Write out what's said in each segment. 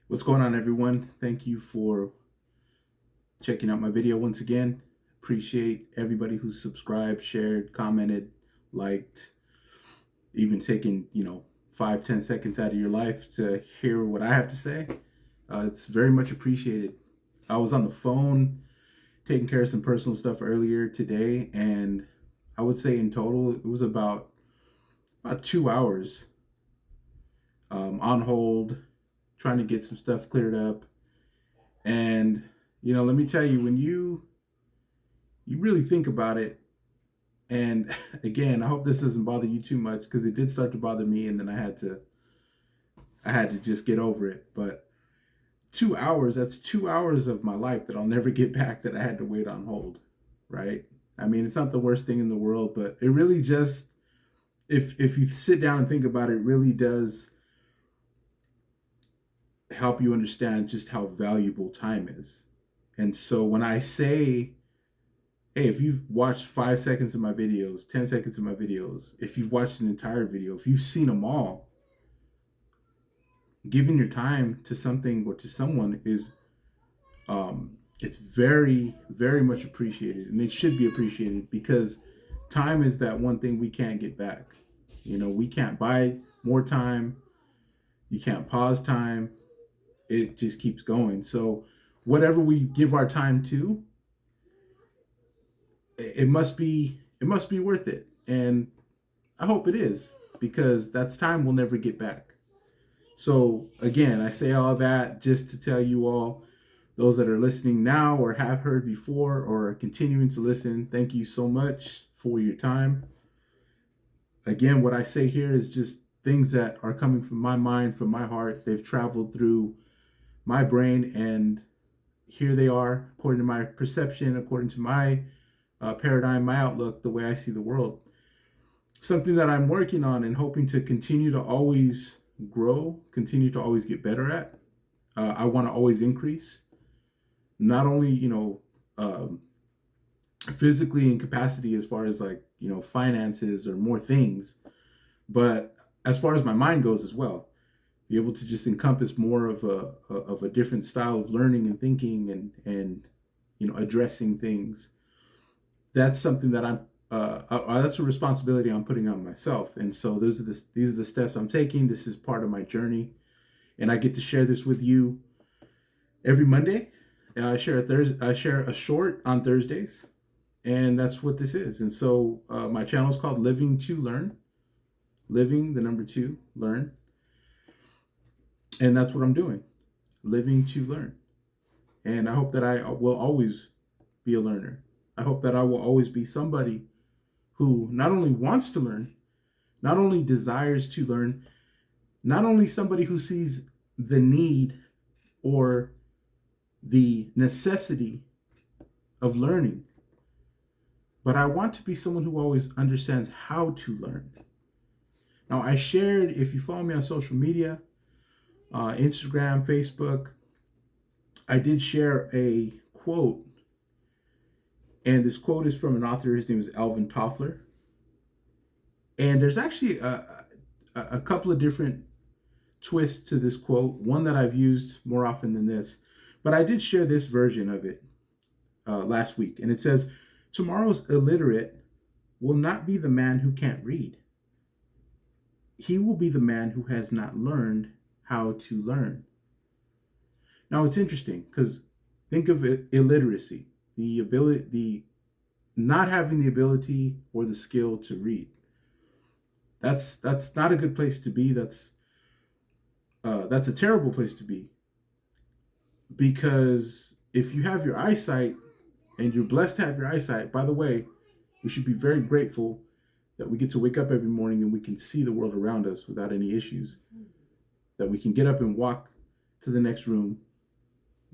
What's going on, everyone? Thank you for checking out my video once again. Appreciate everybody who's subscribed, shared, commented, liked, even taking, 5-10 seconds out of your life to hear what I have to say. It's very much appreciated. I was on the phone taking care of some personal stuff earlier today, and I would say in total it was about 2 hours on hold, trying to get some stuff cleared up. And let me tell you, when you really think about it, and again, I hope this doesn't bother you too much because it did start to bother me, and then I had to just get over it. But 2 hours, that's 2 hours of my life that I'll never get back that I had to wait on hold, right? I mean, it's not the worst thing in the world, but it really just, if you sit down and think about it, it really does help you understand just how valuable time is. And so when I say, hey, if you've watched 5 seconds of my videos, 10 seconds of my videos, if you've watched an entire video, if you've seen them all, giving your time to something or to someone is, it's very, very much appreciated. And it should be appreciated because time is that one thing we can't get back. We can't buy more time. You can't pause time. It just keeps going. So whatever we give our time to, it must be worth it. And I hope it is, because that's time we'll never get back. So again, I say all that just to tell you all, those that are listening now or have heard before or are continuing to listen, thank you so much for your time. Again, what I say here is just things that are coming from my mind, from my heart. They've traveled through my brain, and here they are, according to my perception, according to my paradigm, my outlook, the way I see the world. Something that I'm working on and hoping to continue to always grow, continue to always get better at. I want to always increase, not only um, physically in capacity as far as like finances or more things, but as far as my mind goes as well. Be able to just encompass more of a different style of learning and thinking and addressing things. That's something that that's a responsibility I'm putting on myself. And so these are the steps I'm taking. This is part of my journey, and I get to share this with you every Monday. I share a short on Thursdays, and that's what this is. And so my channel is called Living to Learn, living the number two learn, and that's what I'm doing, living to learn. And I hope that I will always be a learner. I hope that I will always be somebody who not only wants to learn, not only desires to learn, not only somebody who sees the need or the necessity of learning, but I want to be someone who always understands how to learn. Now, I shared, if you follow me on social media, Instagram, Facebook, I did share a quote, and this quote is from an author. His name is Alvin Toffler. And there's actually a couple of different twists to this quote, one that I've used more often than this, but I did share this version of it last week. And it says, tomorrow's illiterate will not be the man who can't read. He will be the man who has not learned how to learn. Now it's interesting because think of it, illiteracy, the not having the ability or the skill to read. That's not a good place to be. That's a terrible place to be, because if you have your eyesight and you're blessed to have your eyesight, by the way, we should be very grateful that we get to wake up every morning and we can see the world around us without any issues, that we can get up and walk to the next room,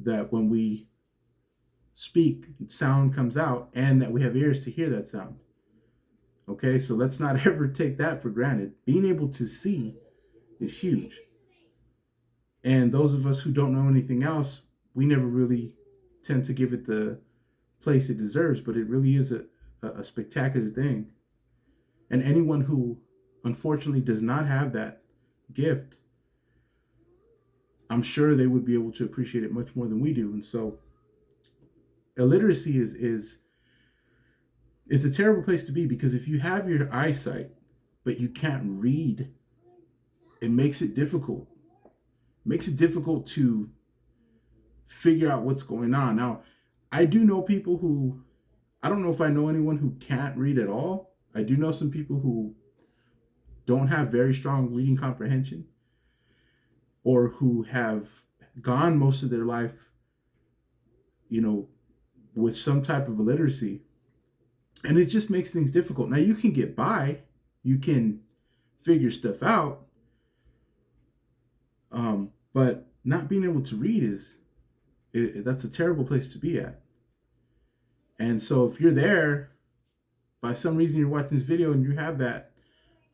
that when we speak, sound comes out, and that we have ears to hear that sound. Okay, so let's not ever take that for granted. Being able to see is huge. And those of us who don't know anything else, we never really tend to give it the place it deserves, but it really is a spectacular thing. And anyone who unfortunately does not have that gift, I'm sure they would be able to appreciate it much more than we do. And so illiteracy is a terrible place to be, because if you have your eyesight but you can't read, it makes it difficult. It makes it difficult to figure out what's going on. Now, I do know people who, I don't know if I know anyone who can't read at all. I do know some people who don't have very strong reading comprehension, or who have gone most of their life, with some type of illiteracy. And it just makes things difficult. Now, you can get by, you can figure stuff out, but not being able to read that's a terrible place to be at. And so if you're there, by some reason you're watching this video and you have that,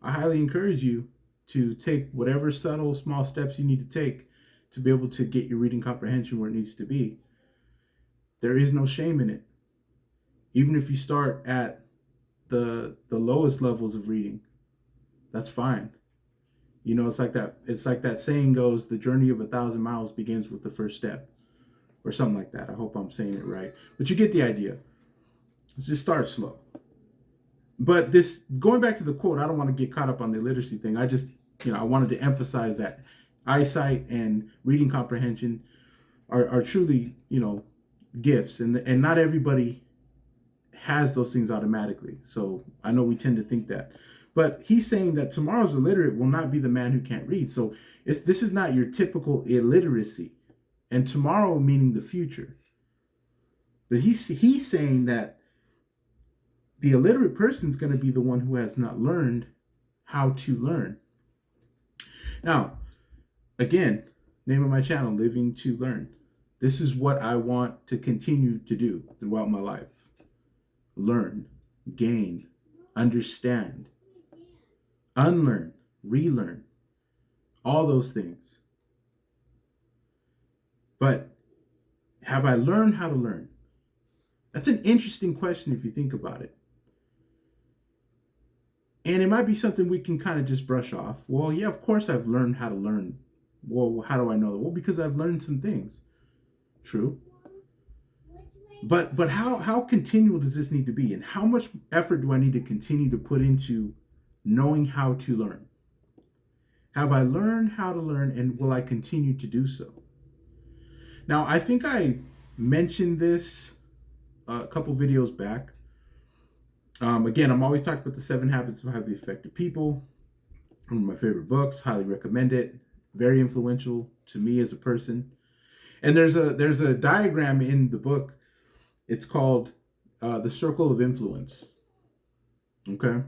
I highly encourage you to take whatever subtle, small steps you need to take to be able to get your reading comprehension where it needs to be. There is no shame in it. Even if you start at the lowest levels of reading, that's fine. It's like that saying goes, the journey of 1,000 miles begins with the first step, or something like that. I hope I'm saying it right, but you get the idea. Let's just start slow. But going back to the quote, I don't want to get caught up on the literacy thing. I wanted to emphasize that eyesight and reading comprehension are truly, gifts, and not everybody has those things automatically. So I know we tend to think that, but he's saying that tomorrow's illiterate will not be the man who can't read. So this is not your typical illiteracy, and tomorrow meaning the future. But he's saying that the illiterate person is going to be the one who has not learned how to learn. Now, again, name of my channel, Living to Learn. This is what I want to continue to do throughout my life. Learn, gain, understand, unlearn, relearn, all those things. But have I learned how to learn? That's an interesting question if you think about it. And it might be something we can kind of just brush off. Well, yeah, of course I've learned how to learn. Well, how do I know that? Well, because I've learned some things. True. But how continual does this need to be? And how much effort do I need to continue to put into knowing how to learn? Have I learned how to learn, and will I continue to do so? Now, I think I mentioned this a couple videos back. Again, I'm always talking about the 7 Habits of Highly Effective People. One of my favorite books, highly recommend it. Very influential to me as a person. And there's a diagram in the book. It's called the Circle of Influence. Okay.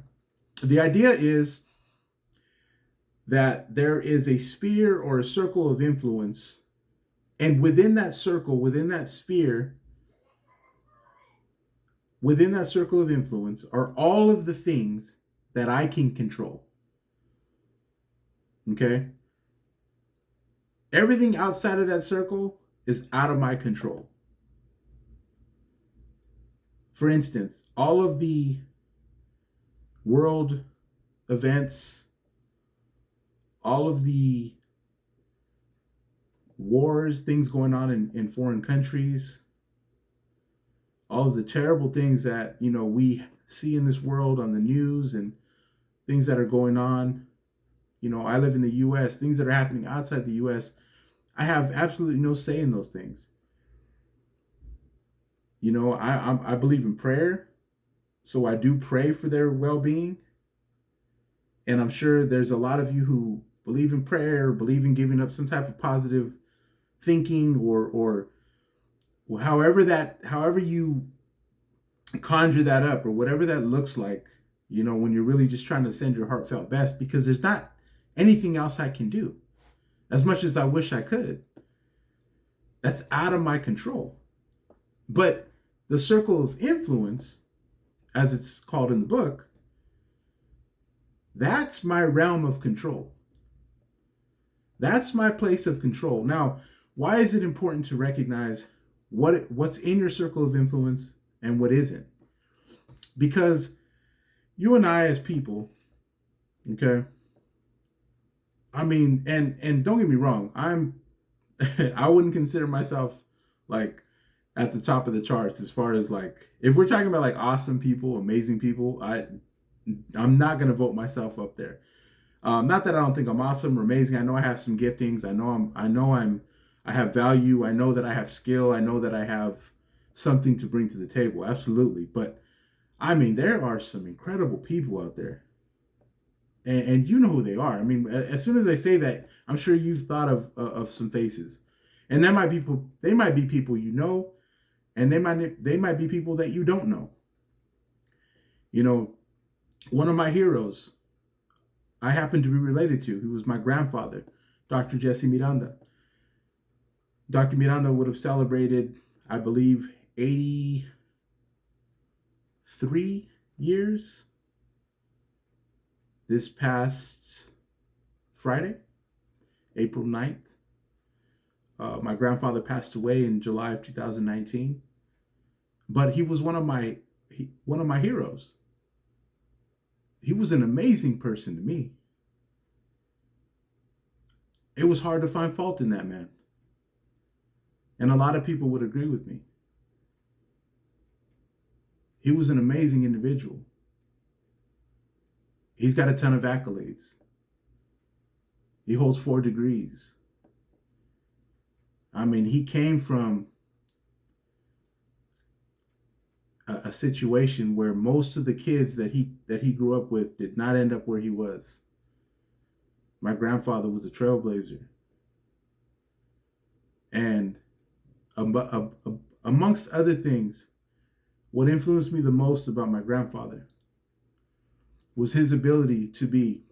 The idea is that there is a sphere or a circle of influence, and within that circle, within that sphere, within that circle of influence are all of the things that I can control. Okay? Everything outside of that circle is out of my control. For instance, all of the world events, all of the wars, things going on in foreign countries, all of the terrible things that, we see in this world on the news, and things that are going on. I live in the U.S., things that are happening outside the U.S., I have absolutely no say in those things. I believe in prayer, so I do pray for their well-being. And I'm sure there's a lot of you who believe in prayer, believe in giving up some type of positive thinking, or however you conjure that up, or whatever that looks like, when you're really just trying to send your heartfelt best, because there's not anything else I can do, as much as I wish I could. That's out of my control. But the circle of influence, as it's called in the book, that's my realm of control. That's my place of control. Now, why is it important to recognize what's in your circle of influence and what isn't? Because you and I as people, okay, I mean, and don't get me wrong, I'm I wouldn't consider myself like at the top of the charts as far as like, if we're talking about like awesome people, amazing people, I'm not gonna vote myself up there. Not that I don't think I'm awesome or amazing. I know I have some giftings. I have value. I know that I have skill. I know that I have something to bring to the table. Absolutely. But I mean, there are some incredible people out there, and you know who they are. I mean, as soon as I say that, I'm sure you've thought of some faces, and they might be people you know, and they might be people that you don't know. You know, one of my heroes I happen to be related to, who was my grandfather, Dr. Jesse Miranda. Dr. Miranda would have celebrated, I believe, 83 years this past Friday, April 9th. My grandfather passed away in July of 2019, but he was one of my heroes. He was an amazing person to me. It was hard to find fault in that man. And a lot of people would agree with me. He was an amazing individual. He's got a ton of accolades. He holds 4 degrees. I mean, he came from a situation where most of the kids that he grew up with did not end up where he was. My grandfather was a trailblazer. And amongst other things, what influenced me the most about my grandfather was his ability to be,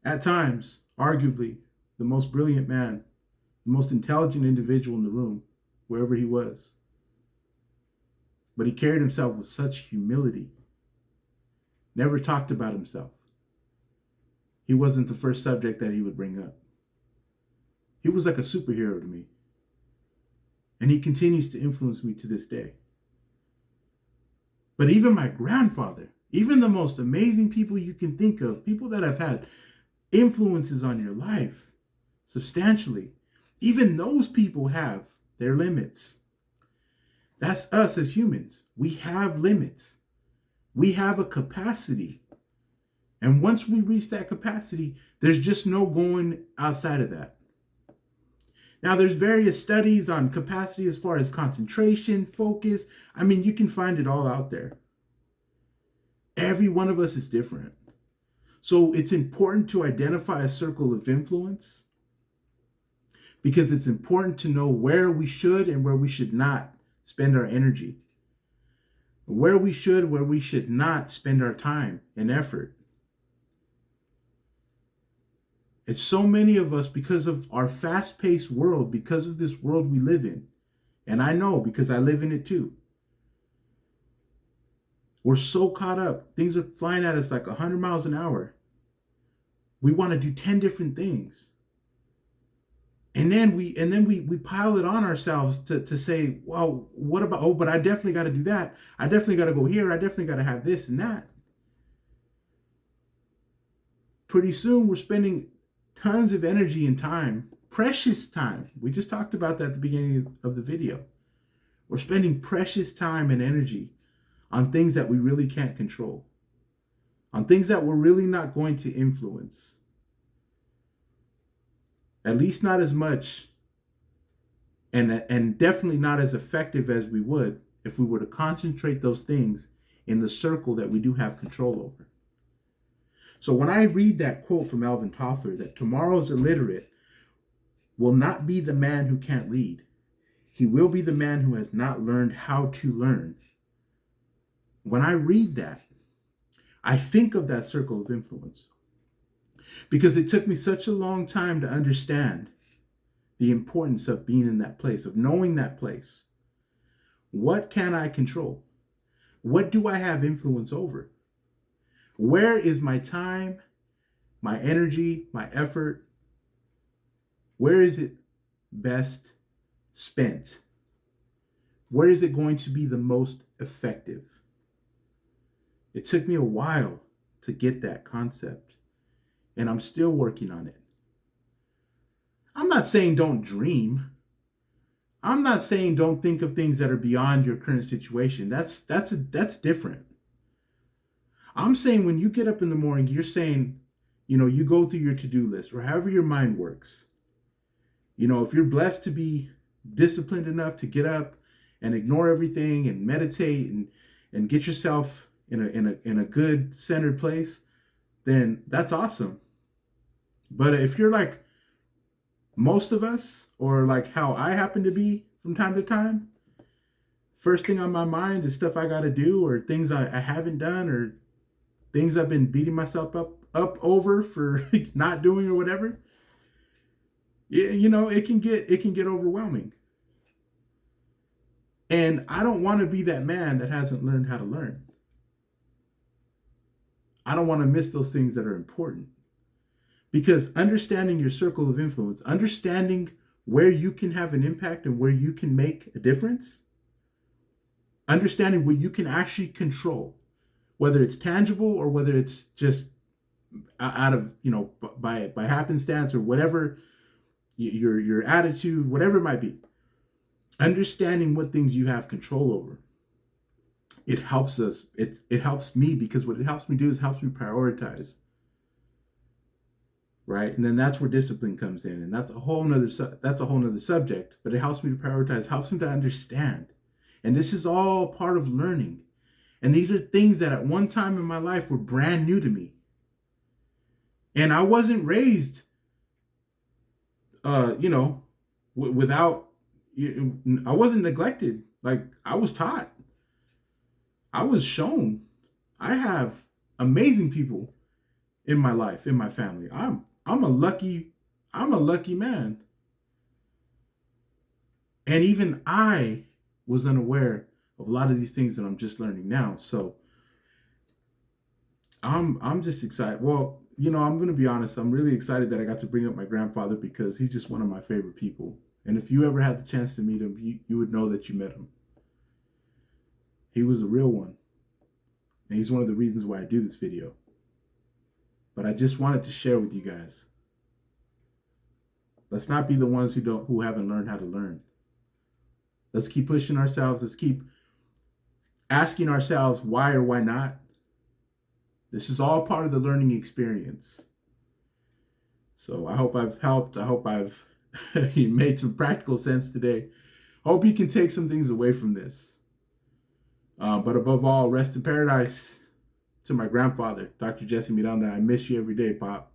at times, arguably, the most brilliant man, the most intelligent individual in the room, wherever he was. But he carried himself with such humility, never talked about himself. He wasn't the first subject that he would bring up. He was like a superhero to me. And he continues to influence me to this day. But even my grandfather, even the most amazing people you can think of, people that have had influences on your life substantially, even those people have their limits. That's us as humans. We have limits. We have a capacity. And once we reach that capacity, there's just no going outside of that. Now, there's various studies on capacity as far as concentration, focus. I mean, you can find it all out there. Every one of us is different. So it's important to identify a circle of influence, because it's important to know where we should and where we should not spend our energy. Where we should not spend our time and effort. It's so many of us, because of our fast-paced world, because of this world we live in, and I know because I live in it too. We're so caught up. Things are flying at us like 100 miles an hour. We want to do 10 different things. And then we pile it on ourselves to say, well, what about, oh, but I definitely got to do that. I definitely got to go here. I definitely got to have this and that. Pretty soon we're spending tons of energy and time, precious time. We just talked about that at the beginning of the video. We're spending precious time and energy on things that we really can't control, on things that we're really not going to influence. At least not as much, and definitely not as effective as we would if we were to concentrate those things in the circle that we do have control over. So when I read that quote from Alvin Toffler, that tomorrow's illiterate will not be the man who can't read. He will be the man who has not learned how to learn. When I read that, I think of that circle of influence, because it took me such a long time to understand the importance of being in that place, of knowing that place. What can I control? What do I have influence over? Where is my time, my energy, my effort? Where is it best spent? Where is it going to be the most effective? It took me a while to get that concept, and I'm still working on it. I'm not saying don't dream. I'm not saying don't think of things that are beyond your current situation. That's different. I'm saying when you get up in the morning, you're saying, you go through your to-do list or however your mind works. If you're blessed to be disciplined enough to get up and ignore everything and meditate and get yourself in a good centered place, then that's awesome. But if you're like most of us, or like how I happen to be from time to time, first thing on my mind is stuff I got to do, or things I haven't done, or things I've been beating myself up over for not doing or whatever. It can get overwhelming. And I don't want to be that man that hasn't learned how to learn. I don't want to miss those things that are important. Because understanding your circle of influence, understanding where you can have an impact and where you can make a difference, understanding what you can actually control, whether it's tangible or whether it's just out of, by happenstance or whatever, your attitude, whatever it might be, understanding what things you have control over. It helps us. It helps me, because what it helps me do is helps me prioritize. Right? And then that's where discipline comes in. And that's a whole nother subject, but it helps me to prioritize, helps me to understand. And this is all part of learning. And these are things that at one time in my life were brand new to me. And I wasn't raised, without, I wasn't neglected. Like, I was taught. I was shown. I have amazing people in my life, in my family. I'm a lucky man. And even I was unaware of a lot of these things that I'm just learning now. So I'm just excited. Well, I'm going to be honest. I'm really excited that I got to bring up my grandfather, because he's just one of my favorite people. And if you ever had the chance to meet him, you would know that you met him. He was a real one. And he's one of the reasons why I do this video. But I just wanted to share with you guys. Let's not be the ones who haven't learned how to learn. Let's keep pushing ourselves. Let's keep asking ourselves why or why not. This is all part of the learning experience. So I hope I've helped. I hope I've made some practical sense today. Hope you can take some things away from this. But above all, rest in paradise to my grandfather, Dr. Jesse Miranda. I miss you every day, Pop.